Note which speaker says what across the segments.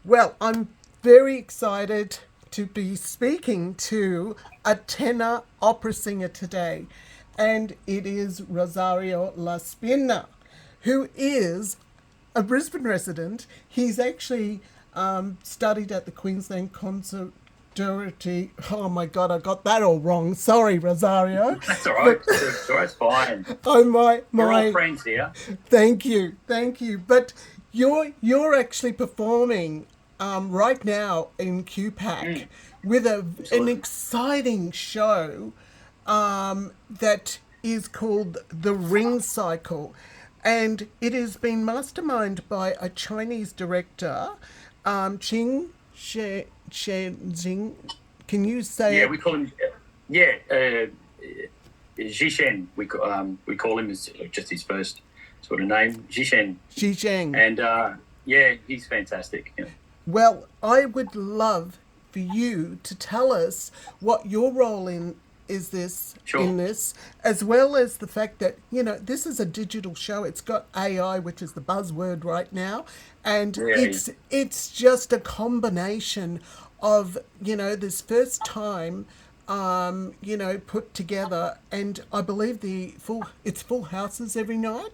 Speaker 1: Well, I'm very excited to be speaking to a tenor opera singer today, and it is Rosario La Spina, who is a Brisbane resident. He's actually studied at the Queensland Conservatory. Oh my God, I got that all wrong. Sorry, Rosario.
Speaker 2: That's all right.
Speaker 1: But
Speaker 2: It's all right. It's fine.
Speaker 1: oh my
Speaker 2: We're all
Speaker 1: my
Speaker 2: friends here.
Speaker 1: Thank you, thank you. But you're actually performing right now in QPAC
Speaker 2: Mm,
Speaker 1: with an
Speaker 2: absolutely.
Speaker 1: exciting show that is called the Ring Cycle, and it has been masterminded by a Chinese director, Chen Shi-Zheng. Can you say
Speaker 2: Yeah,
Speaker 1: it?
Speaker 2: we call him. Yeah, Zhishen. We call him as just his first sort of name, Zhishen.
Speaker 1: Xi
Speaker 2: And yeah, he's fantastic. Yeah.
Speaker 1: Well, I would love for you to tell us what your role in
Speaker 2: Sure.
Speaker 1: this, as well as the fact that this is a digital show. It's got AI, which is the buzzword right now, and
Speaker 2: Yeah, yeah.
Speaker 1: it's just a combination of this first time put together, and I believe it's full houses every night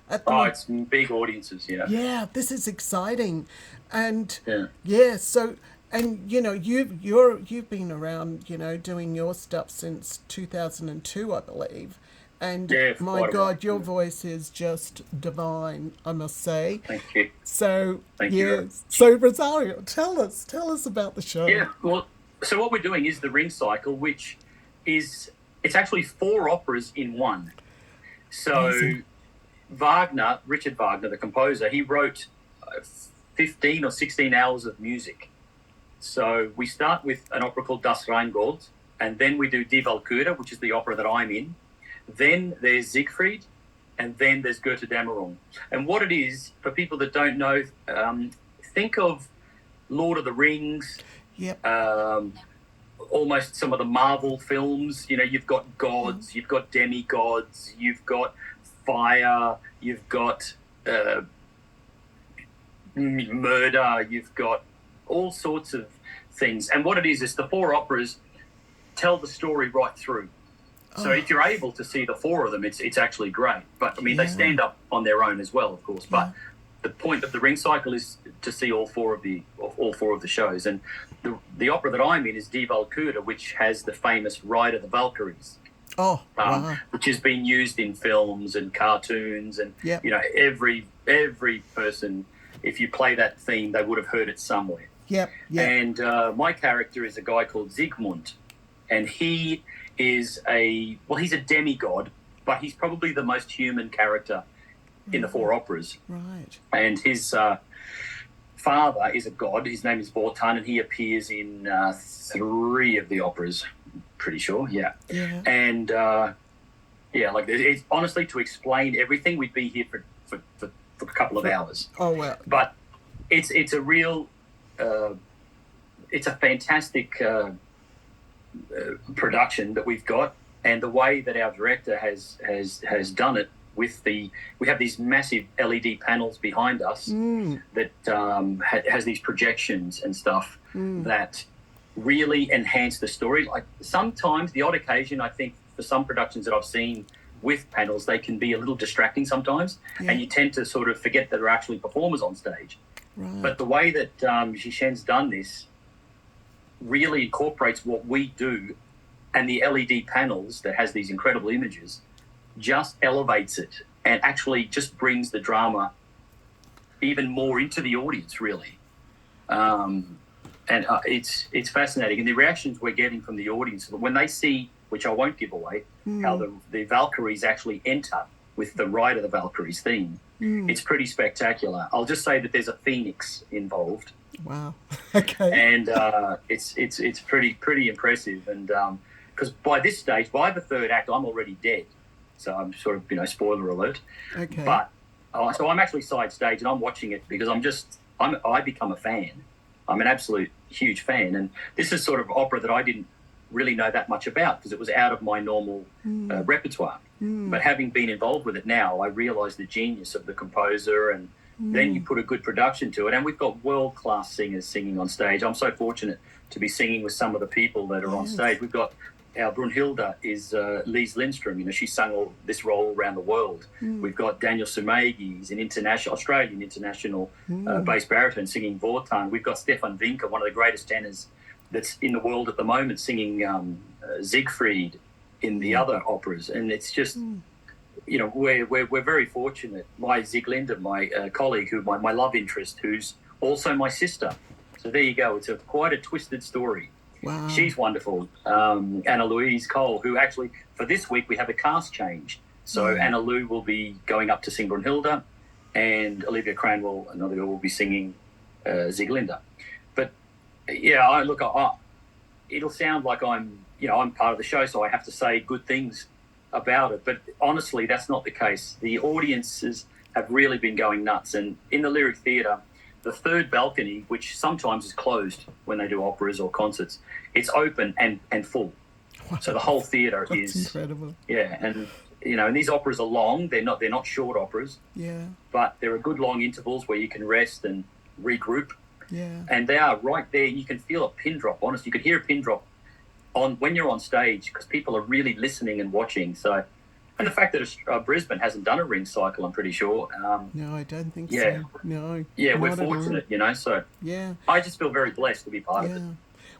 Speaker 1: at the
Speaker 2: Oh,
Speaker 1: moment.
Speaker 2: it's big audiences. Yeah,
Speaker 1: Yeah, this is exciting, and
Speaker 2: yeah,
Speaker 1: yeah, so and you've been around, doing your stuff since 2002, I believe, and
Speaker 2: yeah, for
Speaker 1: my
Speaker 2: quite a while.
Speaker 1: God, your
Speaker 2: Yeah.
Speaker 1: voice is just divine, I must say.
Speaker 2: Thank you.
Speaker 1: So
Speaker 2: Thank you very
Speaker 1: yeah,
Speaker 2: much.
Speaker 1: so Rosario, tell us about the show.
Speaker 2: Yeah. Well, so what we're doing is the Ring Cycle, which is it's actually four operas in one. So
Speaker 1: Amazing.
Speaker 2: Richard Wagner, the composer, he wrote 15 or 16 hours of music. So we start with an opera called Das Rheingold, and then we do Die Walküre, which is the opera that I'm in. Then there's Siegfried, and then there's Götterdämmerung. And what it is, for people that don't know, think of Lord of the Rings,
Speaker 1: Yep.
Speaker 2: um, almost some of the Marvel films. You've got gods, you've got demigods, you've got fire, you've got uh, murder, you've got all sorts of things. And what it is the four operas tell the story right through. So
Speaker 1: Oh,
Speaker 2: if you're able to see the four of them, it's actually great. But I mean, they
Speaker 1: yeah,
Speaker 2: stand up on their own as well, of course.
Speaker 1: yeah.
Speaker 2: But the point of the Ring Cycle is to see all four of the shows. And the opera that I'm in is Die Walküre, which has the famous Ride of the Valkyries,
Speaker 1: Oh, wow.
Speaker 2: which has been used in films and cartoons, and
Speaker 1: Yep,
Speaker 2: every person, if you play that theme, they would have heard it somewhere.
Speaker 1: yep, yep.
Speaker 2: And my character is a guy called Siegmund, and he's a demigod, but he's probably the most human character in the four operas.
Speaker 1: Right.
Speaker 2: And his father is a god. His name is Vortan, and he appears in three of the operas. Pretty sure, yeah.
Speaker 1: Yeah.
Speaker 2: And yeah, like it's honestly, to explain everything, we'd be here for a couple of hours.
Speaker 1: Oh well.
Speaker 2: But it's a real, it's a fantastic production that we've got, and the way that our director has done it with we have these massive LED panels behind us that has these projections and stuff that really enhance the story. Like sometimes, the odd occasion, I think for some productions that I've seen with panels, they can be a little distracting sometimes,
Speaker 1: Yeah.
Speaker 2: and you tend to sort of forget that there are actually performers on stage.
Speaker 1: Right.
Speaker 2: But the way that Jishen's done this really incorporates what we do, and the LED panels that has these incredible images just elevates it and actually just brings the drama even more into the audience, really. And it's fascinating. And the reactions we're getting from the audience when they see, which I won't give away, how the Valkyries actually enter with the Ride of the Valkyries theme, it's pretty spectacular. I'll just say that there's a phoenix involved,
Speaker 1: Wow. Okay.
Speaker 2: and it's pretty impressive. And because by this stage, by the third act, I'm already dead, so I'm sort of spoiler alert.
Speaker 1: Okay.
Speaker 2: But so I'm actually side stage, and I'm watching it because I become a fan. I'm an absolute huge fan, and this is sort of opera that I didn't really know that much about because it was out of my normal repertoire. But having been involved with it now, I realise the genius of the composer and then you put a good production to it. And we've got world-class singers singing on stage. I'm so fortunate to be singing with some of the people that are on stage. We've got our Brunhilde is Lise Lindstrom. You know, she sung this role around the world. We've got Daniel Sumegi. He's an Australian international bass baritone singing Vortan. We've got Stefan Winker, one of the greatest tenors that's in the world at the moment, singing Siegfried in the other operas. And it's just, you know, we're very fortunate. My Sieglinde, my colleague, my love interest, who's also my sister. So there you go. It's quite a twisted story.
Speaker 1: Wow.
Speaker 2: She's wonderful. Anna Louise Cole, who actually, for this week, we have a cast change. So Anna Lou will be going up to sing Brunhilde, and Olivia Cranwell, another girl, will be singing Sieglinde. But yeah, it'll sound like I'm part of the show, so I have to say good things about it. But honestly, that's not the case. The audiences have really been going nuts. And in the Lyric Theatre, the third balcony, which sometimes is closed when they do operas or concerts, it's open and full.
Speaker 1: Wow.
Speaker 2: So the whole theatre is
Speaker 1: incredible.
Speaker 2: Yeah, and you know, and these operas are long. They're not short operas.
Speaker 1: Yeah.
Speaker 2: But there are good long intervals where you can rest and regroup.
Speaker 1: Yeah.
Speaker 2: And they are right there. You can feel a pin drop. Honestly, you can hear a pin drop when you're on stage because people are really listening and watching. So. And the fact that Brisbane hasn't done a ring cycle, I'm pretty sure.
Speaker 1: No, I don't think so. No.
Speaker 2: Yeah, we're fortunate, you know. So
Speaker 1: yeah,
Speaker 2: I just feel very blessed to be part of it.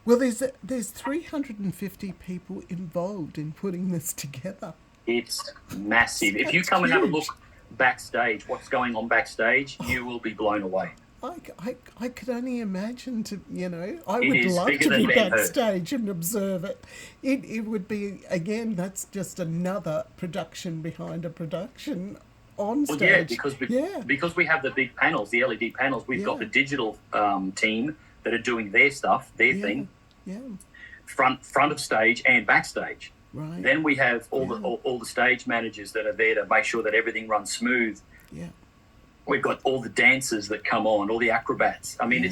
Speaker 1: Well, there's 350 people involved in putting this together.
Speaker 2: It's massive. If you come and have a look backstage, what's going on backstage, you will be blown away.
Speaker 1: I could only imagine I
Speaker 2: It
Speaker 1: would
Speaker 2: is
Speaker 1: love
Speaker 2: bigger
Speaker 1: to be
Speaker 2: than Ben-Hur.
Speaker 1: backstage and observe it. It would be, again, that's just another production behind a production on stage.
Speaker 2: Yeah, because we have the big panels, the LED panels, we've got the digital team that are doing their stuff, their thing, front of stage and backstage.
Speaker 1: Right.
Speaker 2: Then we have all the stage managers that are there to make sure that everything runs smooth.
Speaker 1: Yeah.
Speaker 2: We've got all the dancers that come on, all the acrobats. I mean,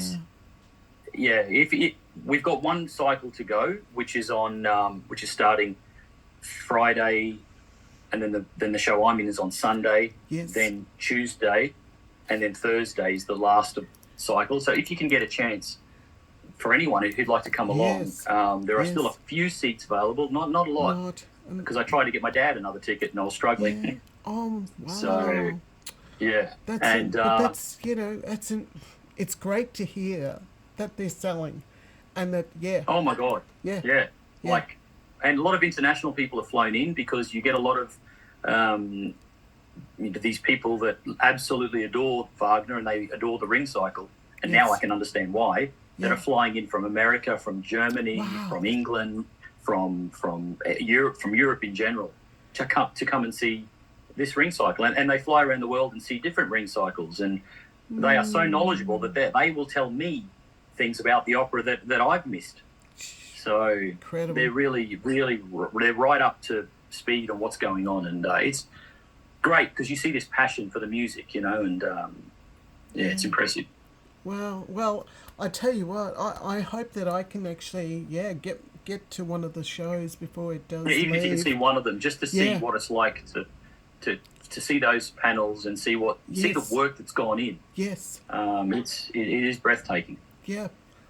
Speaker 2: we've got one cycle to go, which is starting Friday, and then the show I'm in is on Sunday.
Speaker 1: Yes.
Speaker 2: Then Tuesday, and then Thursday is the last cycle. So if you can get a chance for anyone who'd like to come along, there are still a few seats available, not a lot, because I tried to get my dad another ticket and I was struggling.
Speaker 1: Yeah. Oh wow.
Speaker 2: So. Yeah,
Speaker 1: it's great to hear that they're selling, and that
Speaker 2: Oh my God. Yeah. Like, and a lot of international people have flown in because you get a lot of these people that absolutely adore Wagner and they adore the ring cycle, and now I can understand why. That are flying in from America, from Germany, from England, from Europe in general, to come and see this ring cycle, and they fly around the world and see different ring cycles, and they are so knowledgeable that they will tell me things about the opera that I've missed. So
Speaker 1: incredible.
Speaker 2: They're really they're right up to speed on what's going on, and it's great because you see this passion for the music, you know, and it's impressive.
Speaker 1: Well, I tell you what, I hope that I can actually get to one of the shows before it does.
Speaker 2: Even if you can see one of them, just to see what it's like to see those panels and see see the work that's gone in.
Speaker 1: Yes.
Speaker 2: It is breathtaking.
Speaker 1: Yeah.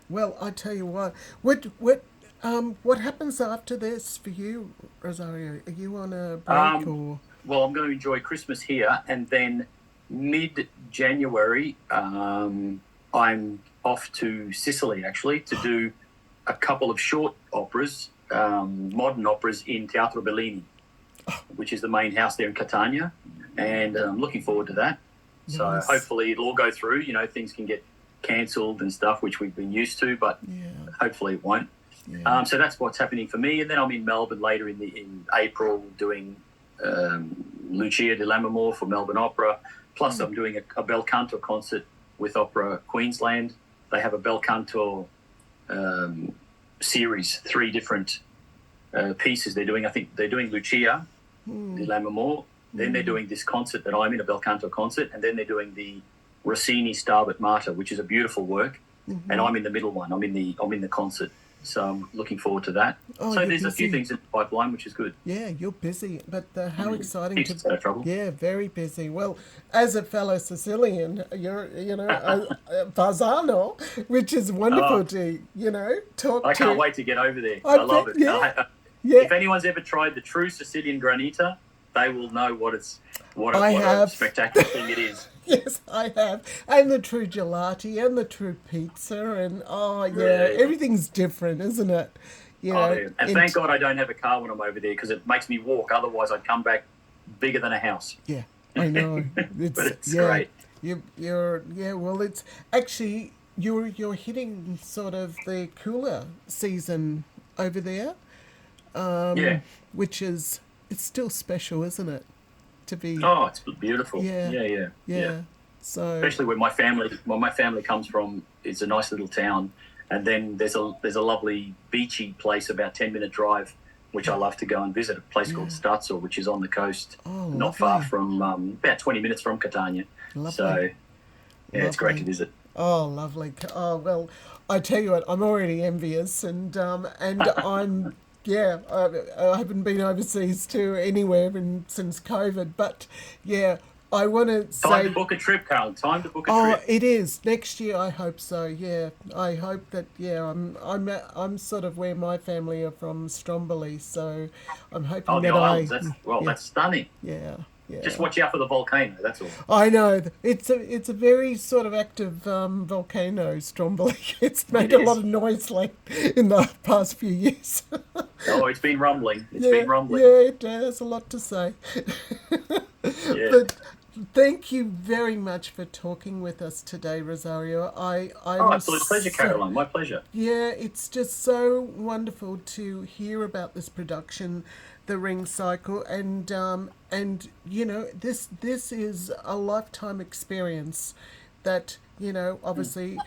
Speaker 1: Well, I tell you what happens after this for you, Rosario? Are you on a break or?
Speaker 2: Well, I'm going to enjoy Christmas here, and then mid-January, I'm off to Sicily actually to do a couple of short operas, modern operas in Teatro Bellini, which is the main house there in Catania, and I'm looking forward to that. Nice. So hopefully it'll all go through. You know, things can get cancelled and stuff, which we've been used to, but hopefully it won't. Yeah. So that's what's happening for me, and then I'm in Melbourne later in April doing Lucia di Lammermoor for Melbourne Opera. Plus, I'm doing a bel canto concert with Opera Queensland. They have a bel canto series, 3 different pieces they're doing. I think they're doing Lucia di Lammermoor. Then they're doing this concert that I'm in, a bel canto concert, and then they're doing the Rossini Stabat Mater, which is a beautiful work. And I'm in the middle one. I'm in the concert. So I'm looking forward to that.
Speaker 1: Oh,
Speaker 2: So
Speaker 1: you're
Speaker 2: there's a few
Speaker 1: busy.
Speaker 2: things in the pipeline, which is good.
Speaker 1: Yeah, you're busy, but how exciting
Speaker 2: Keeps us out of trouble.
Speaker 1: Yeah, very busy. Well, as a fellow Sicilian, you're a Barzano, which is wonderful
Speaker 2: Oh,
Speaker 1: to talk
Speaker 2: I can't
Speaker 1: to.
Speaker 2: wait to get over there.
Speaker 1: I
Speaker 2: I love
Speaker 1: bet,
Speaker 2: it.
Speaker 1: yeah, yeah.
Speaker 2: If anyone's ever tried the true Sicilian granita, they will know
Speaker 1: I
Speaker 2: what a
Speaker 1: have.
Speaker 2: spectacular thing it is.
Speaker 1: Yes, I have. And the true gelati and the true pizza and yeah,
Speaker 2: Yeah.
Speaker 1: everything's different, isn't it? You
Speaker 2: Oh,
Speaker 1: know,
Speaker 2: yeah. And thank God I don't have a car when I'm over there because it makes me walk. Otherwise, I'd come back bigger than a house.
Speaker 1: yeah, I know.
Speaker 2: But it's
Speaker 1: yeah,
Speaker 2: great.
Speaker 1: you're yeah. Well, it's actually you're hitting sort of the cooler season over there,
Speaker 2: Yeah.
Speaker 1: which is it's still special, isn't it? To be
Speaker 2: Oh, it's beautiful.
Speaker 1: yeah,
Speaker 2: Yeah.
Speaker 1: So
Speaker 2: Especially where my family comes from, it's a nice little town, and then there's a lovely beachy place about 10-minute drive, which I love to go and visit. A place called Stazzo, which is on the coast,
Speaker 1: oh,
Speaker 2: not far
Speaker 1: lovely.
Speaker 2: from about 20 minutes from Catania.
Speaker 1: Lovely.
Speaker 2: So yeah, it's great to
Speaker 1: Lovely.
Speaker 2: visit.
Speaker 1: Oh, lovely. Oh, well, I tell you what, I'm already envious, and I'm yeah, I haven't been overseas to anywhere since COVID, but yeah, I want to
Speaker 2: Time to
Speaker 1: say,
Speaker 2: book a trip, Carl. Time to book a
Speaker 1: oh,
Speaker 2: trip.
Speaker 1: it is next year. I hope so. Yeah, I hope that. Yeah, I'm sort of where my family are from, Stromboli, so I'm hoping
Speaker 2: Oh, the
Speaker 1: that
Speaker 2: islands.
Speaker 1: yeah,
Speaker 2: That's stunning.
Speaker 1: yeah,
Speaker 2: Just
Speaker 1: yeah.
Speaker 2: watch out for the volcano. That's all.
Speaker 1: I know it's a very sort of active volcano, Stromboli. It's
Speaker 2: It
Speaker 1: made a lot
Speaker 2: is.
Speaker 1: of noise like in the past few years.
Speaker 2: Oh, it's been rumbling. It's
Speaker 1: Yeah,
Speaker 2: been rumbling.
Speaker 1: yeah, it has a lot to say.
Speaker 2: Yeah.
Speaker 1: But thank you very much for talking with us today, Rosario.
Speaker 2: Oh,
Speaker 1: I'm
Speaker 2: absolute pleasure,
Speaker 1: so
Speaker 2: Caroline. My pleasure.
Speaker 1: yeah, it's just so wonderful to hear about this production, the Ring Cycle, and this is a lifetime experience that obviously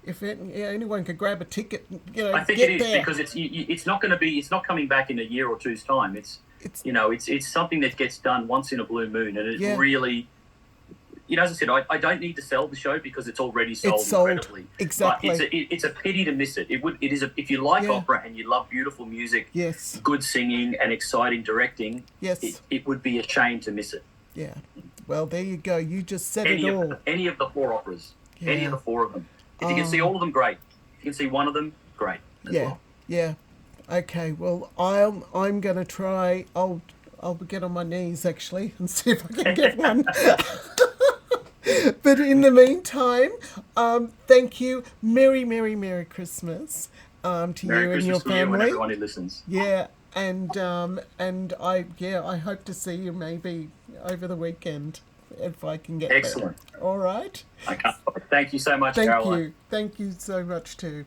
Speaker 1: if anyone could grab a ticket,
Speaker 2: I think it
Speaker 1: get
Speaker 2: is
Speaker 1: there.
Speaker 2: because it's not going to be it's not coming back in a year or two's time.
Speaker 1: It's
Speaker 2: It's something that gets done once in a blue moon, and it
Speaker 1: yeah,
Speaker 2: really, as I said, I don't need to sell the show because it's already
Speaker 1: it's
Speaker 2: sold
Speaker 1: sold
Speaker 2: incredibly. But
Speaker 1: exactly.
Speaker 2: it's a pity to miss it. If you like
Speaker 1: Yeah.
Speaker 2: opera and you love beautiful music,
Speaker 1: Yes.
Speaker 2: good singing, and exciting directing,
Speaker 1: Yes.
Speaker 2: it would be a shame to miss it.
Speaker 1: Yeah. Well, there you go. You just said it all.
Speaker 2: Any of the four operas, any of
Speaker 1: Yeah.
Speaker 2: the four of them. If you can see all of them, great. If you can see one of them, great as
Speaker 1: Yeah.
Speaker 2: well.
Speaker 1: Yeah. Okay. Well, I'm gonna try. I'll get on my knees actually and see if I can get one. But in the meantime, thank you. Merry Christmas to
Speaker 2: Merry
Speaker 1: you and your
Speaker 2: Christmas to you and
Speaker 1: family.
Speaker 2: everyone who listens.
Speaker 1: Yeah. And I hope to see you maybe over the weekend if I can get there.
Speaker 2: Excellent.
Speaker 1: All right.
Speaker 2: I can't. Thank you so much, Caroline.
Speaker 1: Thank you so much too.